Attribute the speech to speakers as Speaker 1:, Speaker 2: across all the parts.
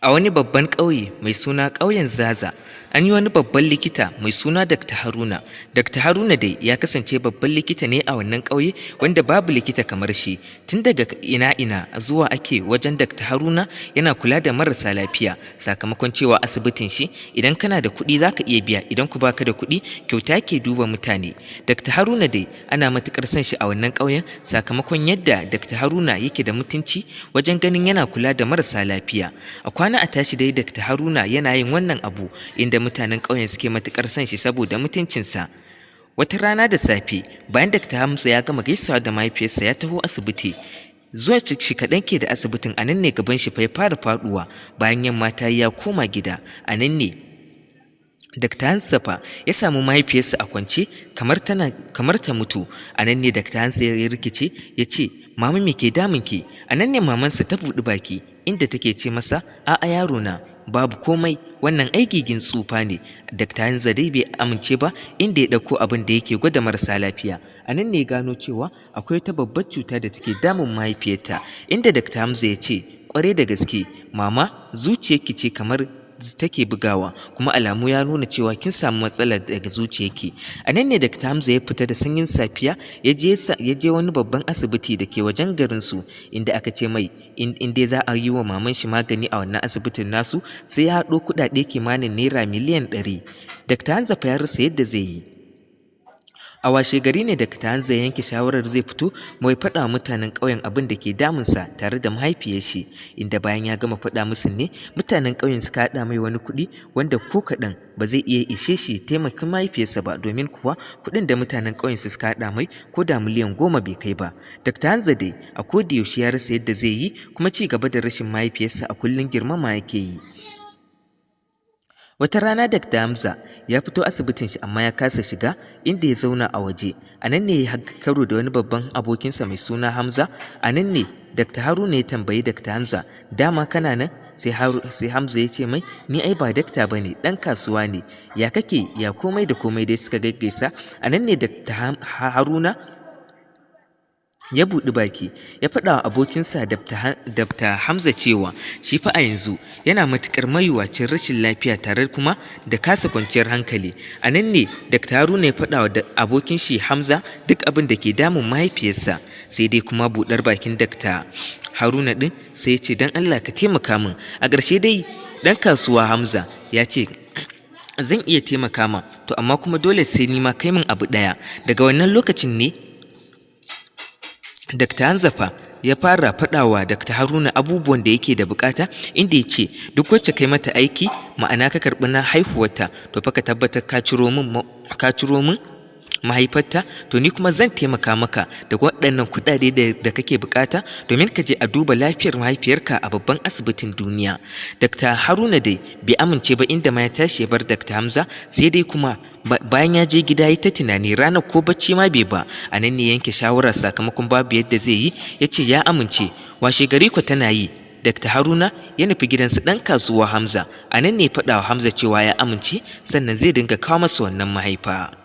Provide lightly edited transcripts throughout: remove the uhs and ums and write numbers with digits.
Speaker 1: A wani babban ƙauye mai suna ƙauyen Zaza, an yi wani babban likita mai suna Dr. Haruna. Dr. Haruna dai ya kasance babban likita ne a wannan ƙauye wanda babu likita kamar shi. Tun daga ina zuwa ake wajen Dr. Haruna yana kula da marasa lafiya sakamakon cewa asibitin shi idan kana da kuɗi za ka iya biya, idan ku baka da kuɗi kyauta ke duba mutane. Dr. Haruna dai ana matuƙar son shi a wannan ƙauyen sakamakon yadda Dr. Haruna yake da mutunci wajen ganin yana kula da marasa lafiya. A kwana a tashi dai Dr. Haruna yana yin wannan abu inda mutanen ƙauyen suke matuƙar son shi saboda mutuncinsa. Wata rana da safe bayan Dr. Hamza ya gama gaisawa da mahaifiyarsa ya taho asibiti. Zuwa shi kaɗan ke da asibitin, a nan ne gaban shi ya fara faɗuwa. Bayan yamma ta yi ya koma gida, a nan ne Dr. Hansa ya samu mahaifiyarsa a kwance kamar ta mutu. A nan ne Dr. Hansa ya rikice ya ce, "Mama, me ke damunki?" A nan ne mamansa ta buɗi baki inda take ce masa, "A'a yaro na, babu komai, wannan aigigin tsufa ne." Dr. Hanza dai bai amince ba inda ya ɗauko abin da yake gwada marasa lafiya. A nan ne gano cewa akwai ta babbar cuta da take damun mahaifiyarta, inda Dr. Hamza ya ce, "Ƙwarai da gaske, mama, zuciyarki ce kamar take bugawa, kuma alamu ya nuna cewa kin samu matsala daga zuciyarki." A nan ne Dr. Hamza ya fita da sanyin safiya ya je wani babban asibiti da ke wajen garinsu, inda aka ce mai in dai za a yi wa maman shi magani a wannan asibitin nasu sai ya haɗo kuɗaɗe kimanin naira miliyan 100. Dr. Hamza ya rasa yadda zai yi. A washe gari ne Dr. Hanza ya yanke shawarar zai fito mai faɗa wa mutanen ƙauyen abin da ke damunsa tare da mahaifiyar shi, inda bayan ya gama faɗa musu ne mutanen ƙauyen suka haɗa mai wani kuɗi wanda ko kaɗan ba zai iya ishe shi taimakon mahaifiyarsa ba, domin kuwa kuɗin da mutanen ƙauyen suka haɗa mai ko da miliyan 10 bai kai ba. Dr. Hanza dai a koda yaushe ya rasa yadda zai yi, kuma ci gaba da rashin mahaifiyarsa a kullum girmama yake yi. Wata rana Dr. Hamza ya fito asibitin shi amma ya kasa shiga, inda ya zauna a waje. A nan ne ya karo da wani babban abokinsa mai suna Hamza. A nan ne Dr. Haruna ya tambayi Dr. Hamza, "Dama kana nan?" Sai Hamza ya ce mai, "Ni ai ba dakta bane, ɗan kasuwa ne. Ya kake, ya komai da komai dai suka gaggaisa." A nan ne Dr. Haruna ya buɗi baki ya faɗa wa abokinsa Dr. Hamza cewa shi fa a yanzu yana matuƙar mayuwacin rashin lafiya tare kuma da kasa kwanciyar hankali. A nan ne Dr. Haruna ya faɗa wa abokin shi Hamza duk abin da ke damun mahaifiyarsa. Sai dai kuma buɗar bakin Dr. Haruna ɗin sai ya ce, "Don Allah ka taimaka min." A ƙarshe dai ɗan kasuwa Hamza ya ce, "Zan iya taimaka ma, to amma kuma dole sai ni ma kai min abu ɗaya." Daga wannan lokacin ne Dr. Hanza ya fara faɗawa Dr. Haruna abubuwan da yake da bukata, inda ya ce duk wacce kai mata aiki, ma'ana ka karɓi na haihuwarta, to fa ka tabbatar ka ciro min mahaifarta, to ni kuma zan taimaka maka da waɗannan kuɗaɗe da kake bukata domin ka je a duba lafiyar mahaifiyarka a babban asibitin duniya. Dr. Haruna dai bai amince ba, inda ma ya tashi ya bar Dr. Hamza. Sai dai kuma bayan ya je gida ya ta tunani, ranar ko bacci ma bai ba. A nan ne yanke shawara sakamakon babu yadda zai yi, ya ce ya amince. Washe gari ko tana yi, Dr. Haruna ya nufi gidansu ɗan kasuwa Hamza. A nan ne faɗa wa Hamza cewa ya amince, sannan zai dinga kawo masa wannan mahaifa.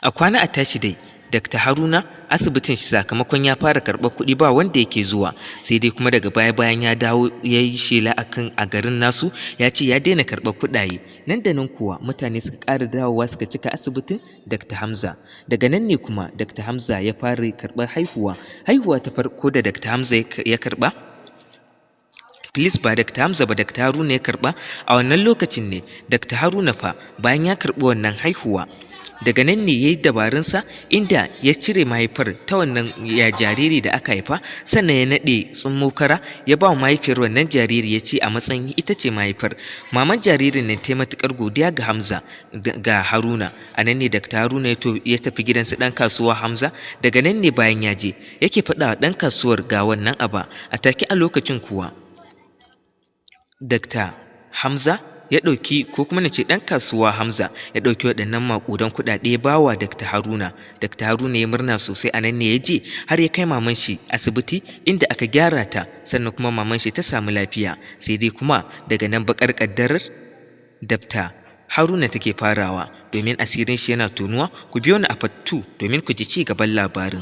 Speaker 1: A kwana a tashi dai Dr. Haruna asibitin shi sakamakon ya fara karɓar kuɗi ba wanda yake zuwa. Sai dai kuma daga baya bayan ya dawo ya yi shela a garin nasu, ya ce ya daina karɓar kuɗaye. Nan da nan kuwa mutane suka ƙara dawowa suka cika asibitin Dr. Hamza. Daga nan ne kuma Dr. Hamza ya fara karɓar haihuwa ta farko da Dr. Hamza ya karɓa. Ba Dr. Hamza ba, Dr. Haruna ya karɓa. A wannan lokacin ne Dr. Haruna bayan ya karɓi wannan haihuwa, daga nan ne ya yi dabarunsa, inda ya cire mahaifar ta wannan jariri da aka haifa, sannan ya naɗe tsummokara ya ba wa mahaifiyar wannan jariri, ya ce a matsayin ita ce mahaifar. Maman jaririn ne ta yi matuƙar godiya ga Haruna. A nan ne Dr. Haruna ya tafi gidansa ɗan kasuwa Hamza. Daga nan ne bayan ya je yake faɗa wa ɗan kasuwar ga wannan aba. A take a lokacin kuwa Dr. Hamza ya ɗauki, ko kuma na ce ɗan kasuwa Hamza ya ɗauki waɗannan maƙudan kuɗaɗe ya ba wa Dr. Haruna. Dr. Haruna ya murna sosai. A nan ne ya je har ya kai maman shi asibiti, inda aka gyara ta, sannan kuma maman shi ta samu lafiya. Sai dai kuma daga nan baƙar ƙaddarar Dr. Haruna take farawa, domin asirin shi yana tonuwa. Ku biyo ni a part 2 domin ku ji ci gaban labarin.